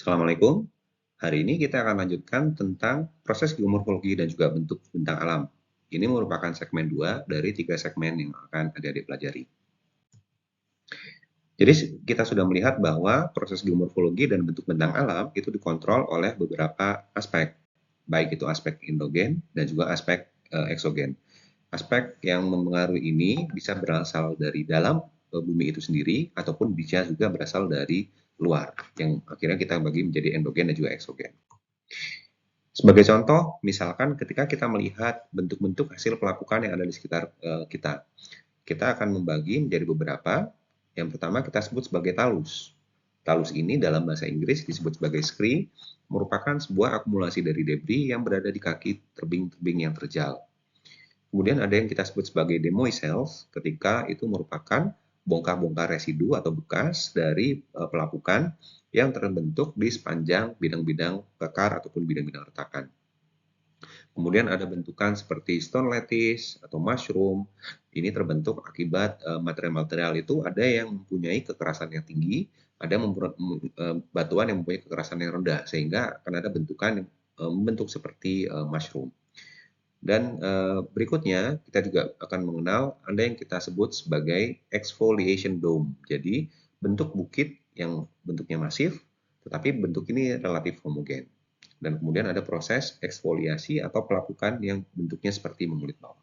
Assalamualaikum. Hari ini kita akan lanjutkan tentang proses geomorfologi dan juga bentuk bentang alam. Ini merupakan segmen 2 dari 3 segmen yang akan adik-adik pelajari. Jadi kita sudah melihat bahwa proses geomorfologi dan bentuk bentang alam itu dikontrol oleh beberapa aspek, baik itu aspek endogen dan juga aspek eksogen. Aspek yang mempengaruhi ini bisa berasal dari dalam bumi itu sendiri ataupun bisa juga berasal dari luar, yang akhirnya kita bagi menjadi endogen dan juga eksogen. Sebagai contoh, misalkan ketika kita melihat bentuk-bentuk hasil pelapukan yang ada di sekitar kita akan membagi menjadi beberapa. Yang pertama kita sebut sebagai talus. Talus ini dalam bahasa Inggris disebut sebagai scree, merupakan sebuah akumulasi dari debris yang berada di kaki tebing-tebing yang terjal. Kemudian ada yang kita sebut sebagai demoiselles, ketika itu merupakan bongkar-bongkar residu atau bekas dari pelapukan yang terbentuk di sepanjang bidang-bidang kekar ataupun bidang-bidang retakan. Kemudian ada bentukan seperti stone lattice atau mushroom. Ini terbentuk akibat material-material itu ada yang mempunyai kekerasan yang tinggi, ada batuan yang mempunyai kekerasan yang rendah, sehingga akan ada bentukan yang membentuk seperti mushroom. Dan berikutnya kita juga akan mengenal ada yang kita sebut sebagai exfoliation dome. Jadi bentuk bukit yang bentuknya masif, tetapi bentuk ini relatif homogen. Dan kemudian ada proses eksfoliasi atau pelapukan yang bentuknya seperti mengulit bawang.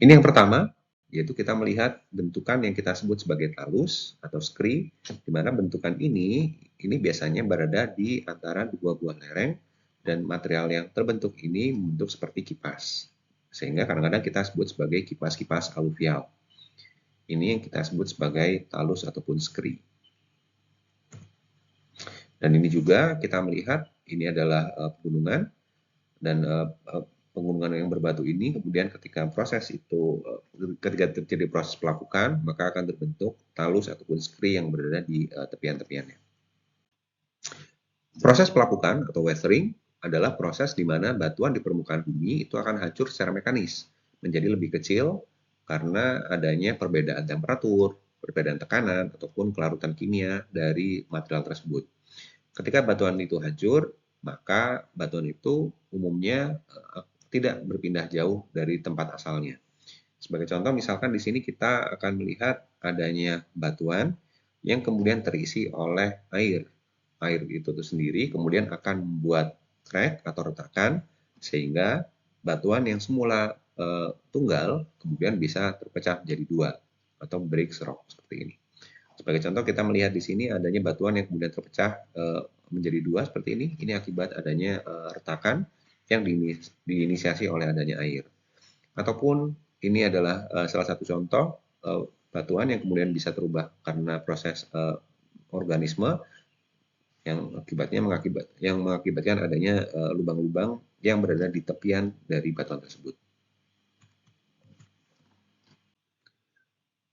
Ini yang pertama, yaitu kita melihat bentukan yang kita sebut sebagai talus atau scree, di mana bentukan ini biasanya berada di antara dua buah lereng, dan material yang terbentuk ini membentuk seperti kipas. Sehingga kadang-kadang kita sebut sebagai kipas-kipas aluvial. Ini yang kita sebut sebagai talus ataupun scree. Dan ini juga kita melihat ini adalah pegunungan, dan pegunungan yang berbatu ini kemudian ketika terjadi proses pelapukan, maka akan terbentuk talus ataupun scree yang berada di tepian-tepiannya. Proses pelapukan atau weathering adalah proses di mana batuan di permukaan bumi itu akan hancur secara mekanis menjadi lebih kecil karena adanya perbedaan temperatur, perbedaan tekanan, ataupun kelarutan kimia dari material tersebut. Ketika batuan itu hancur, maka batuan itu umumnya tidak berpindah jauh dari tempat asalnya. Sebagai contoh, misalkan di sini kita akan melihat adanya batuan yang kemudian terisi oleh air. Air itu sendiri kemudian akan membuat crack atau retakan, sehingga batuan yang semula tunggal kemudian bisa terpecah menjadi dua atau break rock seperti ini. Sebagai contoh kita melihat di sini adanya batuan yang kemudian terpecah menjadi dua seperti ini. Ini akibat adanya retakan yang diinisiasi oleh adanya air. Ataupun ini adalah salah satu contoh batuan yang kemudian bisa terubah karena proses organisme yang mengakibatkan adanya lubang-lubang yang berada di tepian dari batuan tersebut.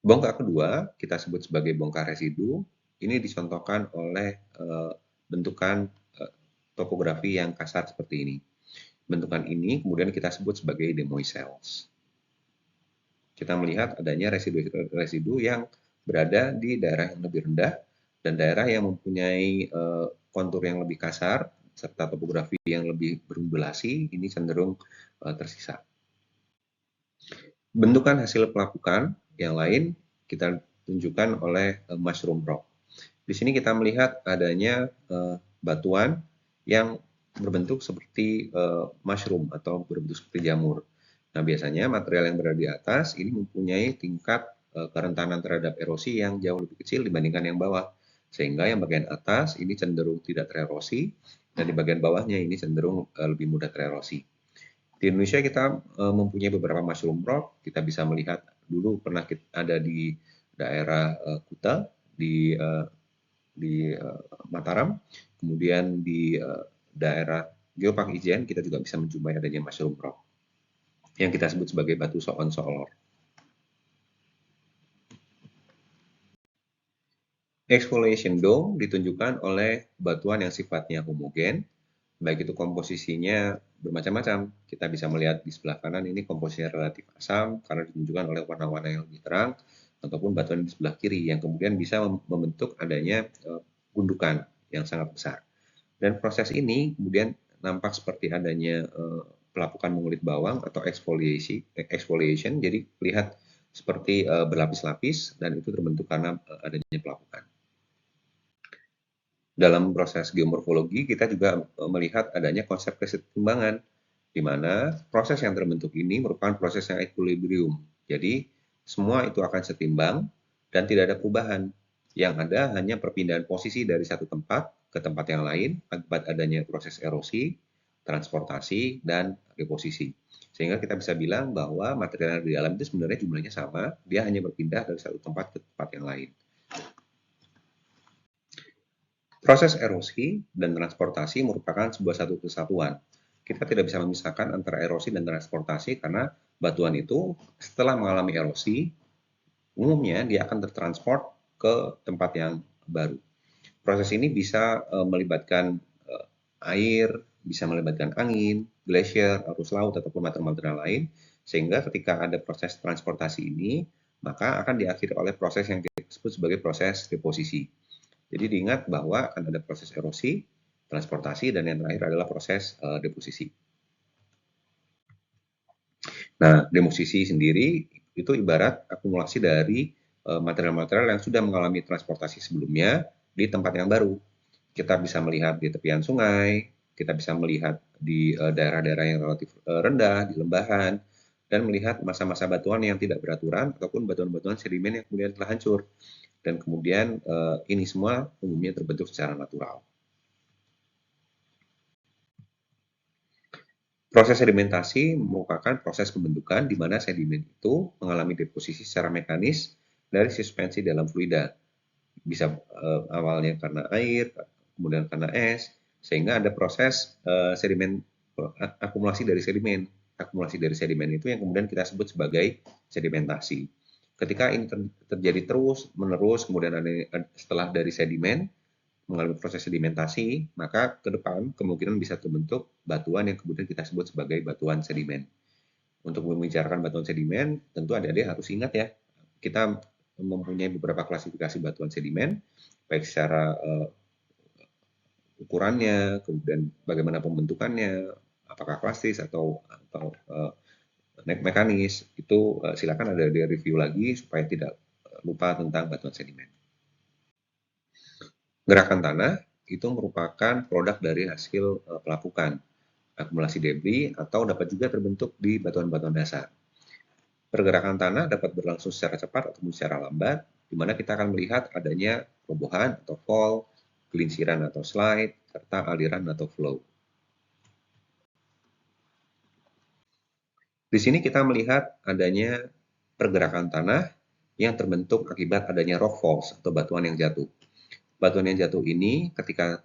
Bongkar kedua kita sebut sebagai bongkar residu. Ini dicontohkan oleh bentukan topografi yang kasar seperti ini. Bentukan ini kemudian kita sebut sebagai demoiselles. Kita melihat adanya residu-residu yang berada di daerah yang lebih rendah dan daerah yang mempunyai kontur yang lebih kasar serta topografi yang lebih berundulasi, ini cenderung tersisa. Bentukan hasil pelapukan yang lain kita tunjukkan oleh mushroom rock. Di sini kita melihat adanya batuan yang berbentuk seperti mushroom atau berbentuk seperti jamur. Nah, biasanya material yang berada di atas ini mempunyai tingkat kerentanan terhadap erosi yang jauh lebih kecil dibandingkan yang bawah. Sehingga yang bagian atas ini cenderung tidak tererosi, dan di bagian bawahnya ini cenderung lebih mudah tererosi. Di Indonesia kita mempunyai beberapa mushroom rock. Kita bisa melihat dulu pernah ada di daerah Kuta, di Mataram, kemudian di daerah Geopark Ijen kita juga bisa menjumpai adanya mushroom rock yang kita sebut sebagai batu soon-soolor. Exfoliation dome ditunjukkan oleh batuan yang sifatnya homogen, baik itu komposisinya bermacam-macam. Kita bisa melihat di sebelah kanan ini komposisinya relatif asam karena ditunjukkan oleh warna-warna yang lebih terang, ataupun batuan di sebelah kiri yang kemudian bisa membentuk adanya gundukan yang sangat besar. Dan proses ini kemudian nampak seperti adanya pelapukan mengulit bawang atau exfoliation. Jadi lihat seperti berlapis-lapis dan itu terbentuk karena adanya pelapukan. Dalam proses geomorfologi kita juga melihat adanya konsep kesetimbangan, di mana proses yang terbentuk ini merupakan proses yang equilibrium. Jadi semua itu akan setimbang dan tidak ada perubahan. Yang ada hanya perpindahan posisi dari satu tempat ke tempat yang lain akibat adanya proses erosi, transportasi, dan deposisi. Sehingga kita bisa bilang bahwa material yang di dalam itu sebenarnya jumlahnya sama, dia hanya berpindah dari satu tempat ke tempat yang lain. Proses erosi dan transportasi merupakan sebuah satu kesatuan. Kita tidak bisa memisahkan antara erosi dan transportasi karena batuan itu setelah mengalami erosi, umumnya dia akan tertransport ke tempat yang baru. Proses ini bisa melibatkan air, bisa melibatkan angin, glasier, arus laut, ataupun material-material lain, sehingga ketika ada proses transportasi ini, maka akan diakhiri oleh proses yang disebut sebagai proses deposisi. Jadi diingat bahwa akan ada proses erosi, transportasi, dan yang terakhir adalah proses deposisi. Nah, deposisi sendiri itu ibarat akumulasi dari material-material yang sudah mengalami transportasi sebelumnya di tempat yang baru. Kita bisa melihat di tepian sungai, kita bisa melihat di daerah-daerah yang relatif rendah, di lembahan, dan melihat masa-masa batuan yang tidak beraturan ataupun batuan-batuan sedimen yang kemudian telah hancur. Dan kemudian ini semua umumnya terbentuk secara natural. Proses sedimentasi merupakan proses pembentukan di mana sedimen itu mengalami deposisi secara mekanis dari suspensi dalam fluida. Bisa awalnya karena air, kemudian karena es, sehingga ada proses sedimen akumulasi dari sedimen. Akumulasi dari sedimen itu yang kemudian kita sebut sebagai sedimentasi. Ketika ini terjadi terus menerus, kemudian setelah dari sedimen mengalami proses sedimentasi, maka ke depan kemungkinan bisa terbentuk batuan yang kemudian kita sebut sebagai batuan sedimen. Untuk membicarakan batuan sedimen, tentu adik-adik harus ingat ya, kita mempunyai beberapa klasifikasi batuan sedimen, baik secara ukurannya, kemudian bagaimana pembentukannya, apakah klastis atau mekanis, itu silakan ada di review lagi supaya tidak lupa tentang batuan sedimen. Gerakan tanah itu merupakan produk dari hasil pelapukan, akumulasi debris, atau dapat juga terbentuk di batuan-batuan dasar. Pergerakan tanah dapat berlangsung secara cepat ataupun secara lambat, di mana kita akan melihat adanya robohan atau fall, gelinciran atau slide, serta aliran atau flow. Di sini kita melihat adanya pergerakan tanah yang terbentuk akibat adanya rock falls atau batuan yang jatuh. Batuan yang jatuh ini ketika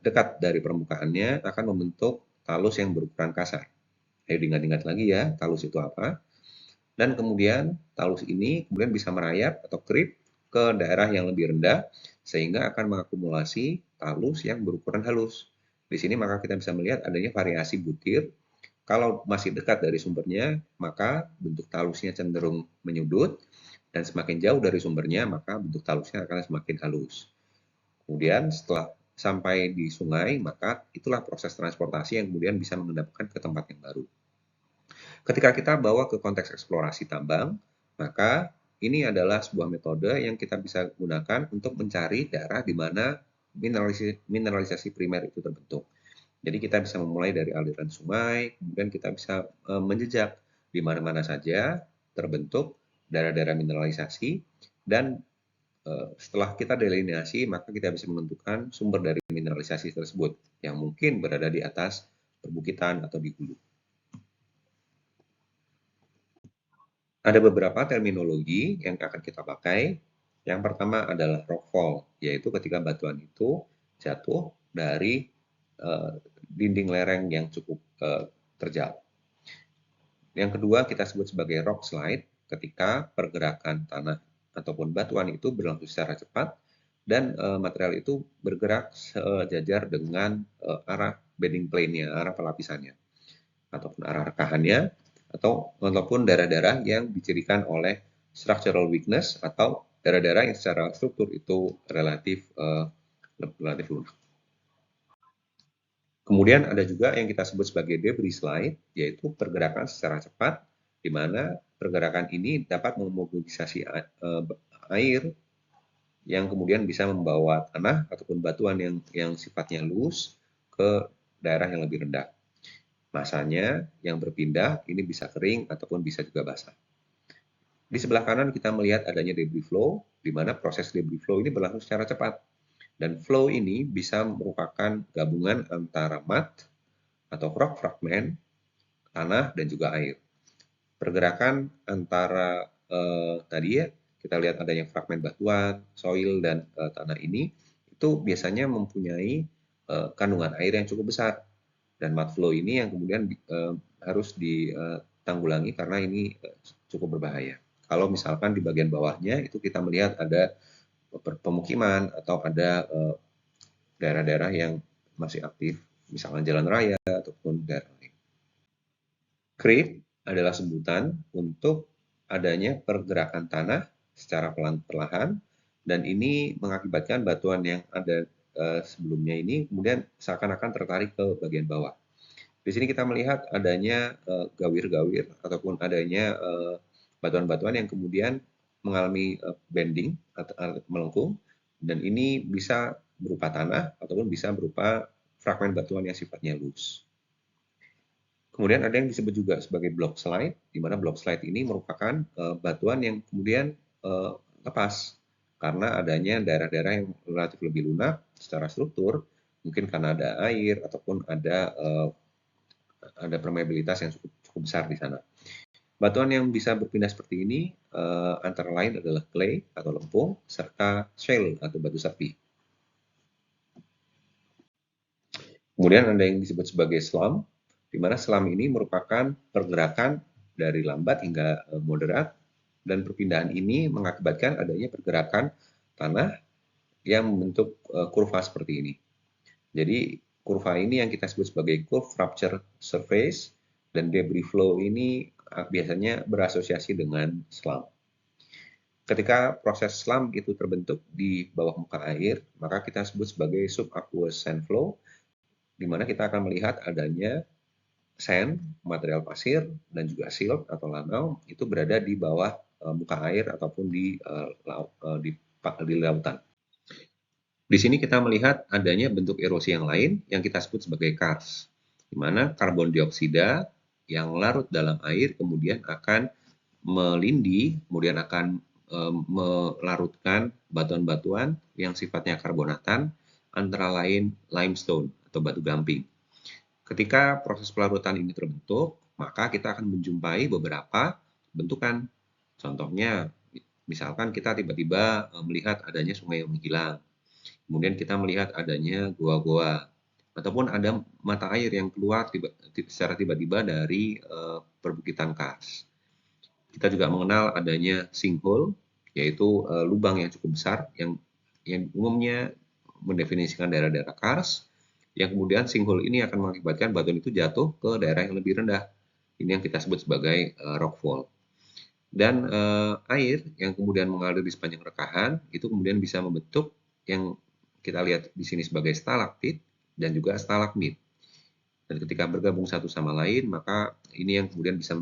dekat dari permukaannya akan membentuk talus yang berukuran kasar. Ayo diingat-ingat lagi ya, talus itu apa. Dan kemudian talus ini kemudian bisa merayap atau creep ke daerah yang lebih rendah sehingga akan mengakumulasi talus yang berukuran halus. Di sini maka kita bisa melihat adanya variasi butir. Kalau masih dekat dari sumbernya, maka bentuk talusnya cenderung menyudut, dan semakin jauh dari sumbernya, maka bentuk talusnya akan semakin halus. Kemudian setelah sampai di sungai, maka itulah proses transportasi yang kemudian bisa mendapatkan ke tempat yang baru. Ketika kita bawa ke konteks eksplorasi tambang, maka ini adalah sebuah metode yang kita bisa gunakan untuk mencari daerah di mana mineralisasi primer itu terbentuk. Jadi kita bisa memulai dari aliran sungai, kemudian kita bisa menjejak di mana-mana saja terbentuk daerah-daerah mineralisasi, dan setelah kita delineasi, maka kita bisa menentukan sumber dari mineralisasi tersebut yang mungkin berada di atas perbukitan atau di hulu. Ada beberapa terminologi yang akan kita pakai. Yang pertama adalah rockfall, yaitu ketika batuan itu jatuh dari dinding lereng yang cukup terjal. Yang kedua kita sebut sebagai rock slide, ketika pergerakan tanah ataupun batuan itu berlangsung secara cepat dan material itu bergerak sejajar dengan arah bedding plane-nya, arah pelapisannya, ataupun arah rekahannya, ataupun daerah-daerah yang dicirikan oleh structural weakness atau daerah-daerah yang secara struktur itu relatif lunak. Kemudian ada juga yang kita sebut sebagai debris slide, yaitu pergerakan secara cepat, di mana pergerakan ini dapat memobilisasi air yang kemudian bisa membawa tanah ataupun batuan yang sifatnya loose ke daerah yang lebih rendah. Masanya yang berpindah ini bisa kering ataupun bisa juga basah. Di sebelah kanan kita melihat adanya debris flow, di mana proses debris flow ini berlangsung secara cepat. Dan flow ini bisa merupakan gabungan antara mud atau rock fragment, tanah, dan juga air. Pergerakan antara tadi ya, kita lihat adanya fragmen batuan, soil, dan tanah ini, itu biasanya mempunyai kandungan air yang cukup besar. Dan mud flow ini yang kemudian harus ditanggulangi karena ini cukup berbahaya. Kalau misalkan di bagian bawahnya itu kita melihat ada pemukiman atau ada daerah-daerah yang masih aktif, misalnya jalan raya ataupun daerah lain. Creep adalah sebutan untuk adanya pergerakan tanah secara perlahan, dan ini mengakibatkan batuan yang ada sebelumnya ini kemudian seakan-akan tertarik ke bagian bawah. Di sini kita melihat adanya gawir-gawir ataupun adanya batuan-batuan yang kemudian mengalami bending atau melengkung, dan ini bisa berupa tanah ataupun bisa berupa fragmen batuan yang sifatnya loose. Kemudian ada yang disebut juga sebagai block slide, di mana block slide ini merupakan batuan yang kemudian lepas karena adanya daerah-daerah yang relatif lebih lunak secara struktur, mungkin karena ada air ataupun ada permeabilitas yang cukup besar di sana. Batuan yang bisa berpindah seperti ini antara lain adalah clay atau lempung serta shale atau batu sapi. Kemudian ada yang disebut sebagai slump, di mana slump ini merupakan pergerakan dari lambat hingga moderat, dan perpindahan ini mengakibatkan adanya pergerakan tanah yang membentuk kurva seperti ini. Jadi kurva ini yang kita sebut sebagai curve rupture surface, dan debris flow ini biasanya berasosiasi dengan slump. Ketika proses slump itu terbentuk di bawah muka air, maka kita sebut sebagai subaqueous sand flow, di mana kita akan melihat adanya sand, material pasir, dan juga silt atau lanau itu berada di bawah muka air ataupun di lautan. Di sini kita melihat adanya bentuk erosi yang lain yang kita sebut sebagai karst, di mana karbon dioksida yang larut dalam air kemudian akan melindih, kemudian akan melarutkan batuan-batuan yang sifatnya karbonatan, antara lain limestone atau batu gamping. Ketika proses pelarutan ini terbentuk, maka kita akan menjumpai beberapa bentukan. Contohnya, misalkan kita tiba-tiba melihat adanya sungai yang menghilang, kemudian kita melihat adanya goa-goa, ataupun ada mata air yang keluar secara tiba-tiba dari perbukitan karst. Kita juga mengenal adanya sinkhole, yaitu lubang yang cukup besar yang umumnya mendefinisikan daerah-daerah karst, yang kemudian sinkhole ini akan mengakibatkan batuan itu jatuh ke daerah yang lebih rendah. Ini yang kita sebut sebagai rockfall. Dan air yang kemudian mengalir di sepanjang rekahan itu kemudian bisa membentuk yang kita lihat di sini sebagai stalaktit dan juga stalagmit. Dan ketika bergabung satu sama lain, maka ini yang kemudian bisa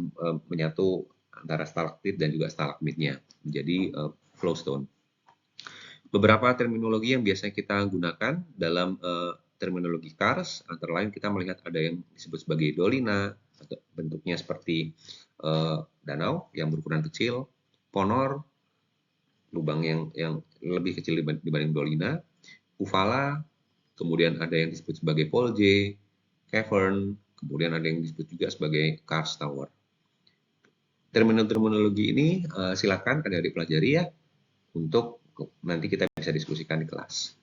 menyatu antara stalaktit dan juga stalagmitnya menjadi flowstone. Beberapa terminologi yang biasanya kita gunakan dalam terminologi karst, antara lain kita melihat ada yang disebut sebagai dolina, atau bentuknya seperti danau yang berukuran kecil, ponor, lubang yang lebih kecil dibanding dolina, uvala, kemudian ada yang disebut sebagai polje, cavern, kemudian ada yang disebut juga sebagai karst tower. Terminologi ini silakan adik-adik pelajari ya, untuk nanti kita bisa diskusikan di kelas.